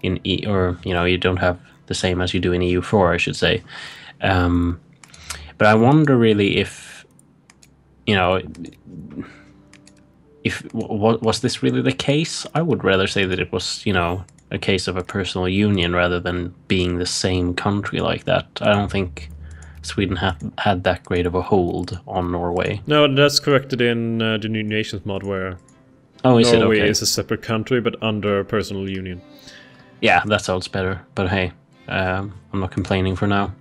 in or you don't have the same as you do in EU4, I should say. But I wonder really if was this really the case? I would rather say that it was a case of a personal union rather than being the same country like that. I don't think Sweden had that great of a hold on Norway. No, that's corrected in the New Nations mod, where is Norway okay? is a separate country but under personal union. Yeah, that sounds better. But hey, I'm not complaining for now.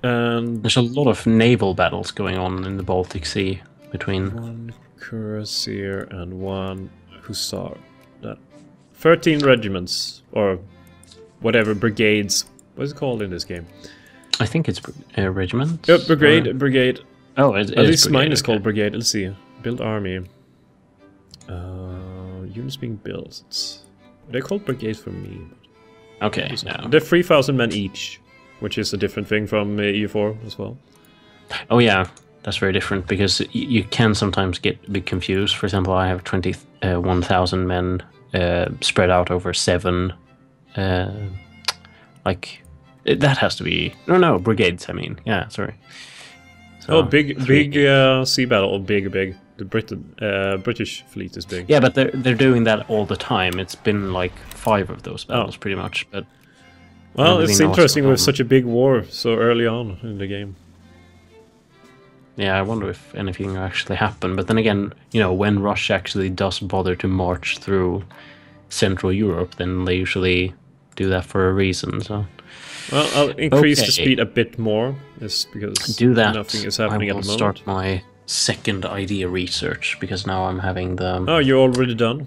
And there's a lot of naval battles going on in the Baltic Sea between 1 cuirassier and 1 hussar. 13 regiments, or whatever, brigades. What is it called in this game? I think it's regiment. Brigade. Oh, at least mine is called brigade. Let's see. Build army. Units being built. They're called brigades for me. Okay. Yeah. They're 3,000 men each, which is a different thing from EU4 as well. Oh yeah, that's very different because you can sometimes get a bit confused. For example, I have 21,000 men spread out over 7. That has to be brigades. I mean, yeah, sorry. So, big sea battle. Big. The British fleet is big. Yeah, but they're doing that all the time. It's been like 5 of those battles, pretty much. But well, it's interesting with such a big war so early on in the game. Yeah, I wonder if anything will actually happen. But then again, when Russia actually does bother to march through Central Europe, then they usually do that for a reason. So, well, I'll increase the speed a bit more, just because do that. Nothing is happening at the moment. I will start my second idea research because now I'm having the. Oh, you're already done.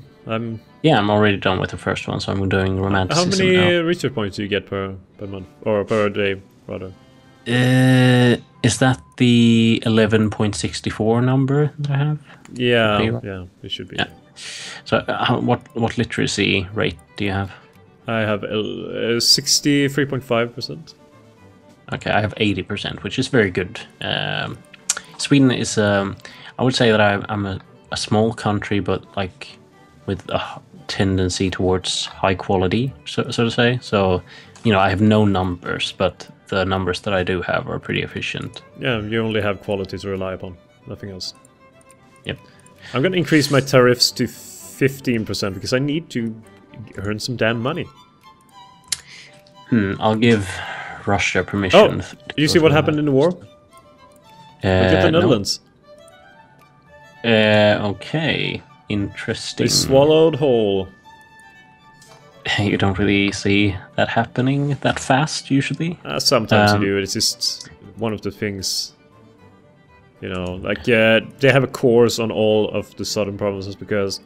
Yeah, I'm already done with the first one, so I'm doing romanticism. How many now. research points do you get per month or per day, rather? Is that the 11.64 number that I have? Yeah, it should be. Yeah. So, what literacy rate do you have? I have 63.5%. Okay, I have 80%, which is very good. Sweden is, I would say that I'm a small country, but like with a tendency towards high quality, so to say. So, I have no numbers, but the numbers that I do have are pretty efficient. Yeah, you only have quality to rely upon, nothing else. Yep. I'm going to increase my tariffs to 15% because I need to earn some damn money. I'll give Russia permission. Oh, did you see what happened in the war? Look at the Netherlands. Okay, interesting. They swallowed whole. You don't really see that happening that fast, usually. Sometimes you do. It's just one of the things. They have a course on all of the southern provinces because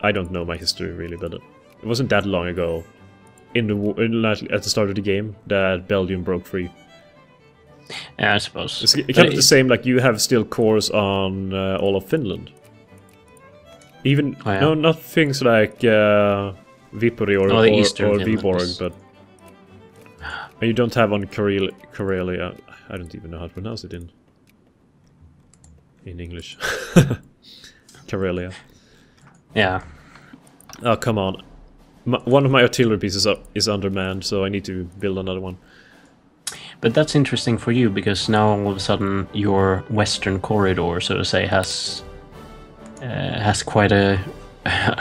I don't know my history really, but it wasn't that long ago, at the start of the game, that Belgium broke free. Yeah, I suppose. It's kind of the same, like you have still cores on all of Finland. Even, no, not things like Viipuri or Viborg, but... And you don't have on Karelia. I don't even know how to pronounce it in English. Karelia. Yeah. Oh, come on. One of my artillery pieces is undermanned, so I need to build another one. But that's interesting for you, because now all of a sudden your western corridor, so to say, has quite a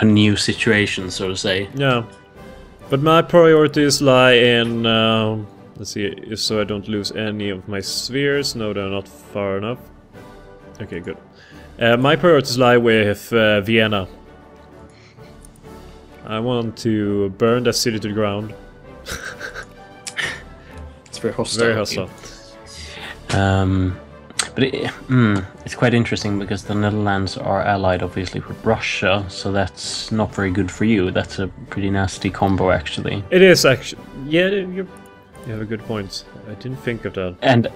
new situation, so to say. Yeah. But my priorities lie in... let's see, so I don't lose any of my spheres. No, they're not far enough. Okay, good. My priorities lie with Vienna. I want to burn that city to the ground. It's very hostile. Very hostile. But it's quite interesting because the Netherlands are allied, obviously, with Russia, so that's not very good for you. That's a pretty nasty combo, actually. It is, actually. Yeah, you have a good point. I didn't think of that. And,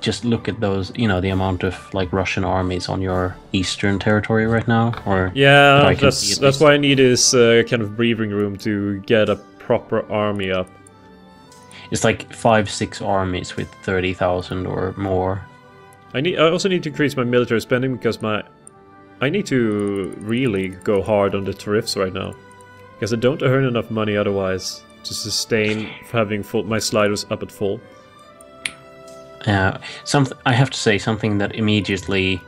just look at those, the amount of, like, Russian armies on your eastern territory right now. Or yeah, that's why I need this kind of breathing room to get a proper army up. It's like 5-6 armies with 30,000 or more. I also need to increase my military spending because I need to really go hard on the tariffs right now. Because I don't earn enough money otherwise to sustain having my sliders up at full. I have to say something that immediately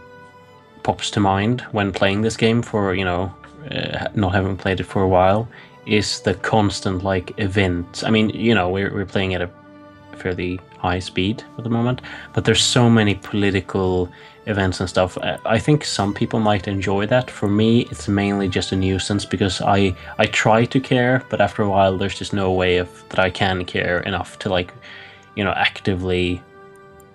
pops to mind when playing this game for, not having played it for a while, is the constant, like, events. I mean, we're playing at a fairly high speed at the moment, but there's so many political events and stuff. I think some people might enjoy that. For me, it's mainly just a nuisance because I try to care, but after a while there's just no way that I can care enough to, like, actively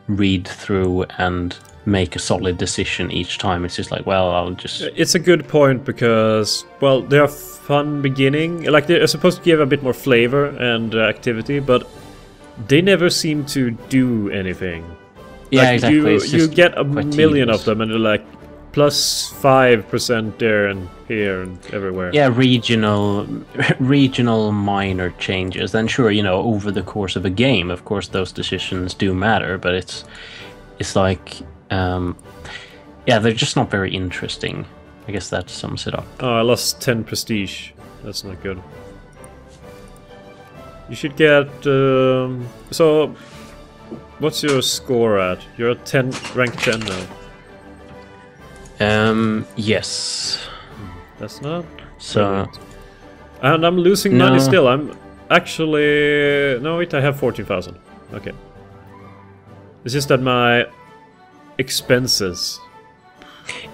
read through and make a solid decision each time. It's just like, well, I'll just... It's a good point because, well, they are fun beginning. Like, they're supposed to give a bit more flavor and activity, but they never seem to do anything. Yeah, like, exactly. You get a million of them and they're like plus 5% there and here and everywhere. Yeah, regional minor changes. Then sure, over the course of a game, of course, those decisions do matter, but it's like, they're just not very interesting. I guess that sums it up. Oh, I lost 10 prestige. That's not good. You should get... so, what's your score at? You're at rank 10 now. Yes. That's not... So... brilliant. And I'm losing money still. I'm actually... No, wait, I have 14,000. Okay. It's just that my expenses...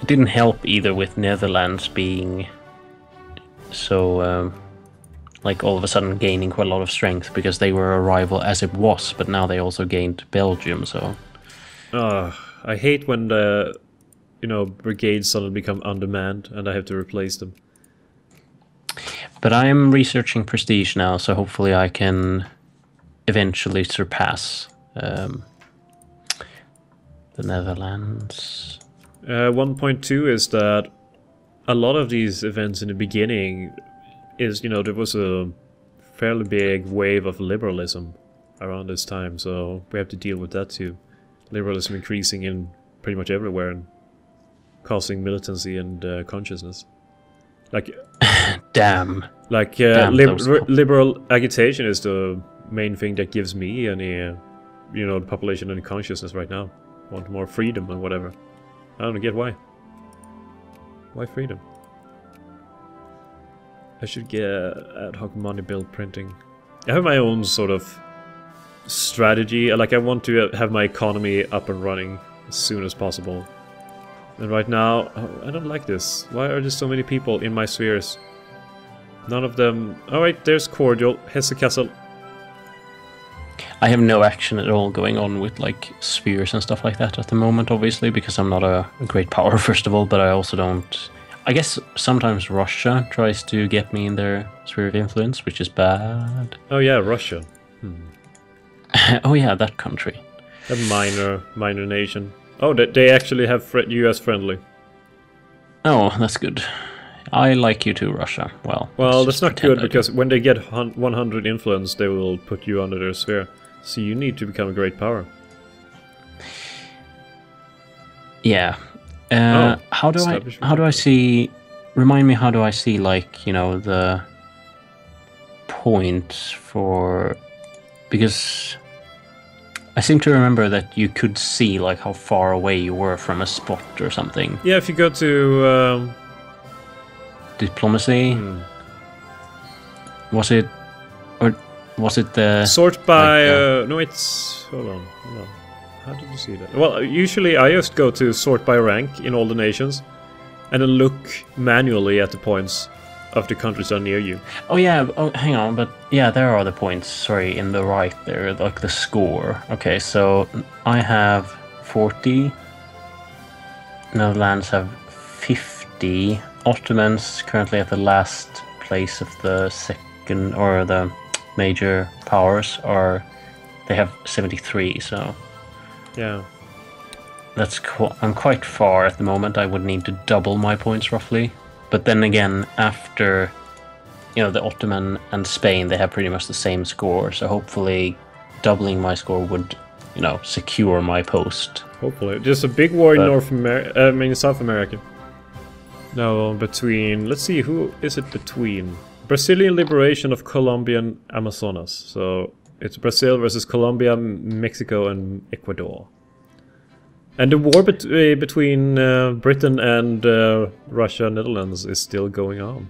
It didn't help either with Netherlands being so... like all of a sudden gaining quite a lot of strength because they were a rival as it was, but now they also gained Belgium, so... I hate when the, brigades suddenly become undermanned and I have to replace them. But I'm researching prestige now, so hopefully I can eventually surpass the Netherlands. 1.2 is that a lot of these events in the beginning is, there was a fairly big wave of liberalism around this time, so we have to deal with that too. Liberalism increasing in pretty much everywhere and causing militancy and consciousness. Like, damn. Like, liberal agitation is the main thing that gives me any, the population and consciousness right now. Want more freedom and whatever. I don't get why. Why freedom? I should get ad hoc money bill printing. I have my own sort of strategy. Like, I want to have my economy up and running as soon as possible. And right now, I don't like this. Why are there so many people in my spheres? None of them... Alright, there's Cordial, Hesse-Kassel. I have no action at all going on with, like, spheres and stuff like that at the moment, obviously, because I'm not a great power, first of all, but I also don't... I guess sometimes Russia tries to get me in their sphere of influence, which is bad. Oh yeah, Russia. Oh yeah, that country. A minor nation. Oh, they actually have US friendly. Oh, that's good. I like you too, Russia. Well, that's not good, because when they get 100 influence, they will put you under their sphere. So you need to become a great power. Yeah. How do I see... Remind me, how do I see, like, the points for... Because I seem to remember that you could see, like, how far away you were from a spot or something. Yeah, if you go to... Diplomacy? Was it... Or was it the... Sort by... no, it's... Hold on. How did you see that? Well, usually I just go to sort by rank in all the nations, and then look manually at the points of the countries that are near you. Oh yeah, hang on, but yeah, there are the points, sorry, in the right there, like the score. Okay, so I have 40, Netherlands have 50, Ottomans currently at the last place of the second, or the major powers, they have 73, so... Yeah. I'm quite far at the moment. I would need to double my points roughly. But then again, after the Ottoman and Spain, they have pretty much the same score. So hopefully doubling my score would, secure my post. Hopefully. There's a big war in South America. No, between... Let's see, who is it between? Brazilian liberation of Colombian Amazonas. So it's Brazil versus Colombia, Mexico, and Ecuador. And the war between Britain and Russia and Netherlands is still going on.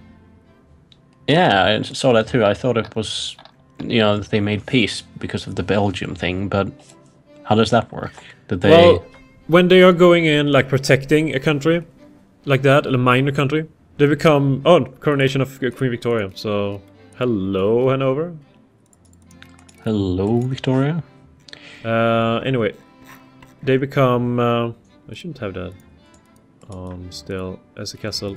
Yeah, I saw that too. I thought it was, you know, they made peace because of the Belgium thing, but how does that work? Did they... Well, when they are going in, like, protecting a country, like that, a minor country, they become... Oh, coronation of Queen Victoria. So, hello, Hanover. Hello, Victoria. Anyway, they become... I shouldn't have that. Still, as a castle.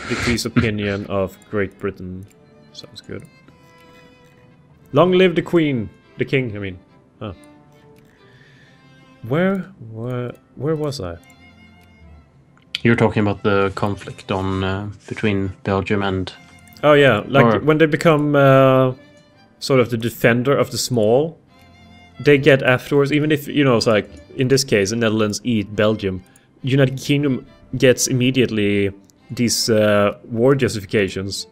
Decrease opinion of Great Britain. Sounds good. Long live the Queen, the King. I mean, where was I? You're talking about the conflict on between Belgium and. Oh yeah, like when they become sort of the defender of the small, they get afterwards. Even if you know, it's like in this case, the Netherlands eat Belgium, United Kingdom gets immediately these war justifications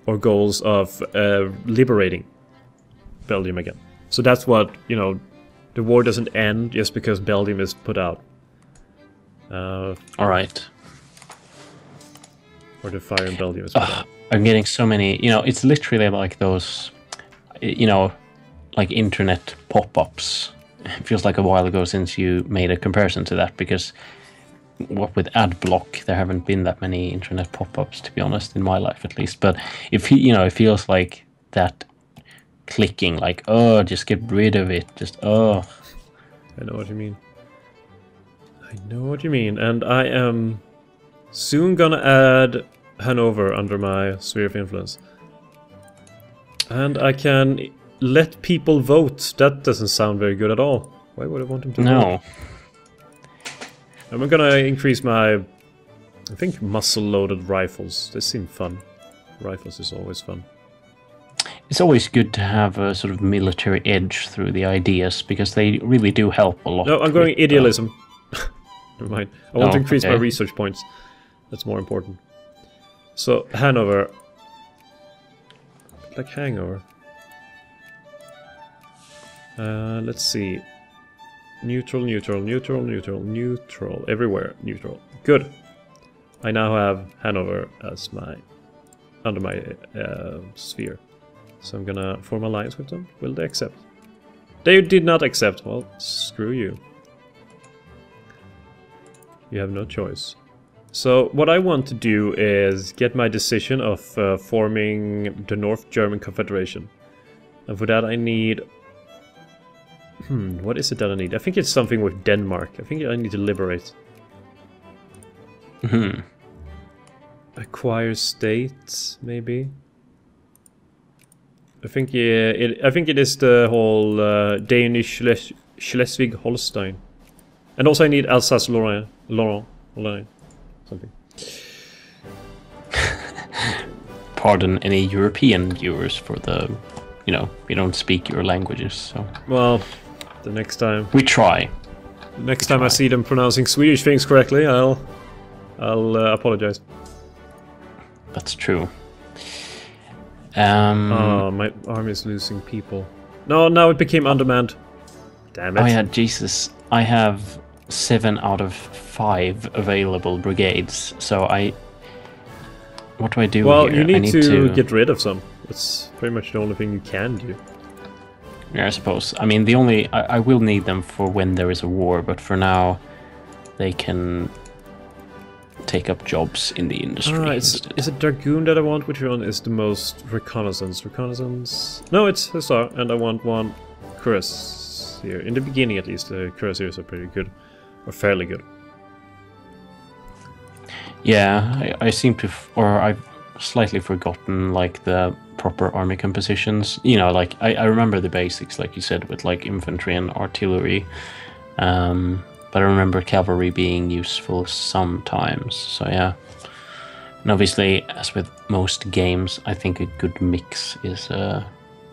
or goals of liberating Belgium again. So that's what, you know, the war doesn't end just because Belgium is put out. Alright. Or the fire in Belgium is put out. I'm getting so many, you know, it's literally like those, you know, like internet pop-ups. It feels like a while ago since you made a comparison to that, because what with ad block, there haven't been that many internet pop-ups, to be honest, in my life at least. But if you know, it feels like that clicking, like, oh, just get rid of it, just oh. I know what you mean. I know what you mean, and I am soon gonna add Hanover under my sphere of influence, and I can let people vote. That doesn't sound very good at all. Why would I want them to vote? I'm gonna increase my, I think, muzzle-loaded rifles. They seem fun. Rifles is always fun. It's always good to have a sort of military edge through the ideas, because they really do help a lot. No, I'm going idealism. Never mind. I want to increase my research points. That's more important. So, Hanover. Like hangover. Let's see. Neutral, neutral, neutral, neutral, neutral. Everywhere, neutral. Good. I now have Hanover as my... under my sphere. So I'm gonna form alliance with them. Will they accept? They did not accept. Well, screw you. You have no choice. So what I want to do is get my decision of forming the North German Confederation. And for that I need... what is it that I need? I think it's something with Denmark. I think I need to liberate. Acquire states, maybe? I think I think it is the whole Danish Schleswig-Holstein. And also I need Alsace-Lorraine. Something. Pardon any European viewers for the, you know, we don't speak your languages, so... Well, the next time... We try. The next time I see them pronouncing Swedish things correctly, I'll apologize. That's true. Oh, my army is losing people. No, now it became undermanned. Damn it. Oh yeah, Jesus. I have 7 out of 5 available brigades, so what do I do here? Well, you need to get rid of some. That's pretty much the only thing you can do. Yeah, I suppose. I mean, the only... I will need them for when there is a war, but for now, they can take up jobs in the industry. Is it Dragoon that I want? Which one is the most reconnaissance? Reconnaissance? No, it's Hussar, and I want one Cuirassier. In the beginning, at least, the Cuirassiers are pretty good. Or fairly good. Yeah, I seem to... or I've slightly forgotten, like, the proper army compositions. You know, like, I remember the basics, like you said, with, like, infantry and artillery. But I remember cavalry being useful sometimes, so yeah. And obviously, as with most games, I think a good mix is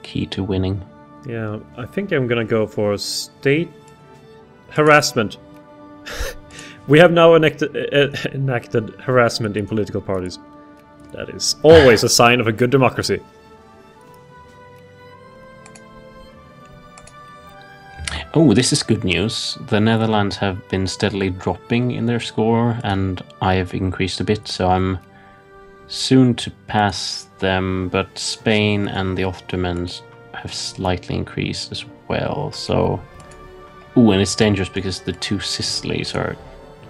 key to winning. Yeah, I think I'm gonna go for state harassment. We have now enacted harassment in political parties. That is always a sign of a good democracy. Oh, this is good news. The Netherlands have been steadily dropping in their score, and I have increased a bit, so I'm soon to pass them, but Spain and the Ottomans have slightly increased as well, so... Ooh, and it's dangerous because the two Sicilies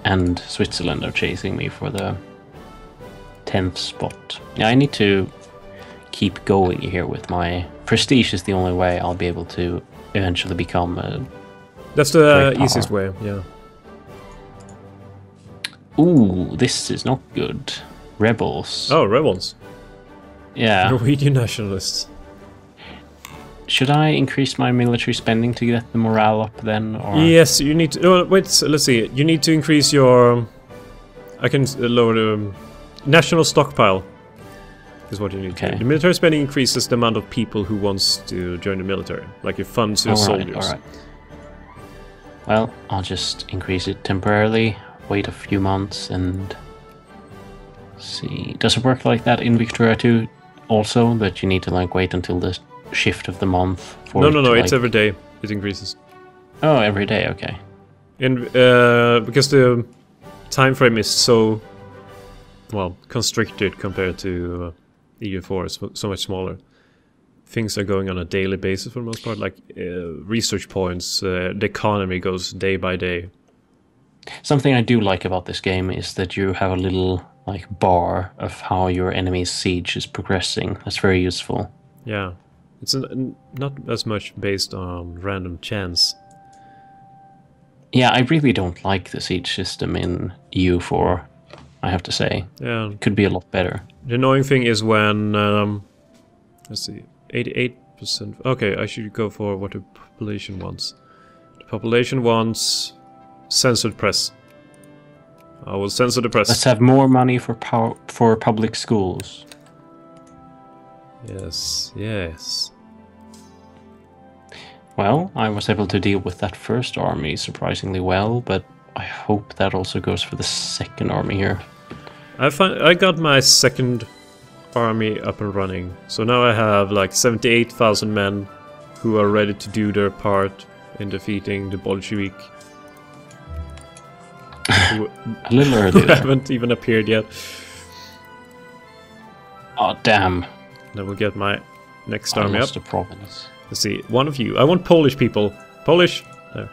and Switzerland are chasing me for the 10th spot. Yeah, I need to keep going here with my... Prestige is the only way I'll be able to eventually become a... That's the easiest way, yeah. Ooh, this is not good. Rebels. Oh, rebels. Yeah. Norwegian nationalists. Should I increase my military spending to get the morale up then? Or? Yes, you need to... Oh, wait, let's see. You need to increase your... I can lower the... National stockpile is what you need to do. The military spending increases the amount of people who wants to join the military. Like it funds your soldiers. Alright. Well, I'll just increase it temporarily, wait a few months and... see. Does it work like that in Victoria too? Also, that you need to like wait until the shift of the month for No, it's every day it increases. Oh, every day, okay. And because the time frame is so well constricted compared to EU4, it's so much smaller. Things are going on a daily basis for the most part, like research points, the economy goes day by day. Something I do like about this game is that you have a little like bar of how your enemy's siege is progressing. That's very useful. Yeah. It's not as much based on random chance. Yeah, I really don't like the siege system in EU4, I have to say. Yeah. It could be a lot better. The annoying thing is when... let's see... 88%... Okay, I should go for what the population wants. The population wants... censored press. I will censor the press. Let's have more money for public schools. Yes, yes. Well, I was able to deal with that first army surprisingly well, but I hope that also goes for the second army here. I got my second army up and running, so now I have like 78,000 men who are ready to do their part in defeating the Bolshevik. A little early. Who haven't even appeared yet. Oh, damn. Then we'll get my next army up. Lost a province. Let's see, one of you. I want Polish people. Polish! There.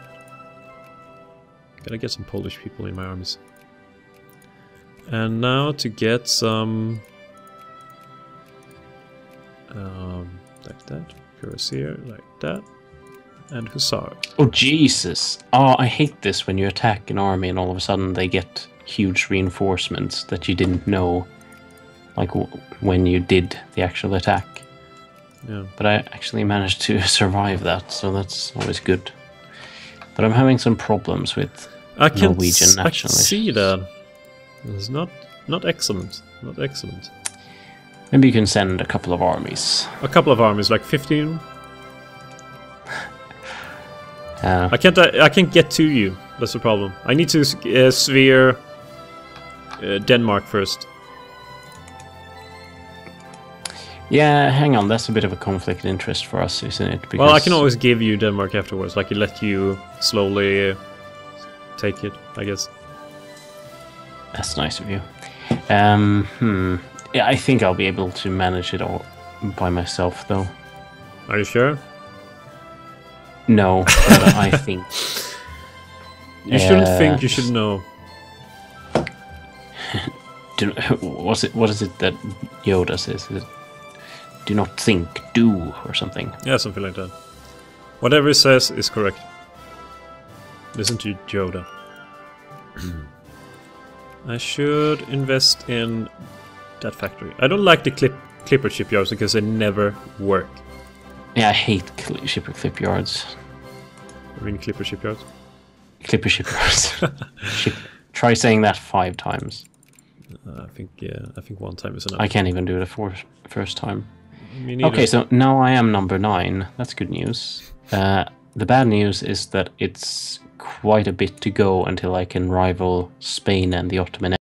Gotta get some Polish people in my armies. And now to get some... like that. Cuirassier, like that. And Hussar. Oh, Jesus! Oh, I hate this when you attack an army and all of a sudden they get huge reinforcements that you didn't know. Like when you did the actual attack. Yeah. But I actually managed to survive that, so that's always good. But I'm having some problems with Norwegian nationalists. I can see that. It's not excellent. Not excellent. Maybe you can send a couple of armies. A couple of armies, like 15? I can't get to you. That's the problem. I need to sphere Denmark first. Yeah, hang on. That's a bit of a conflict of interest for us, isn't it? Because well, I can always give you Denmark afterwards. Like, let you slowly take it, I guess. That's nice of you. Yeah, I think I'll be able to manage it all by myself, though. Are you sure? No, but I think... You shouldn't think, you should know. What is it that Yoda says? Is it, do not think, do, or something? Yeah, something like that. Whatever it says is correct. Listen to Yoda. I should invest in that factory. I don't like the clipper shipyards because they never work. Yeah, I hate clip yards. I mean clipper shipyards? Clipper shipyards. Try saying that 5 times. I think one time is enough. I can't even do it the first time. Okay, so now I am number 9. That's good news. The bad news is that it's quite a bit to go until I can rival Spain and the Ottoman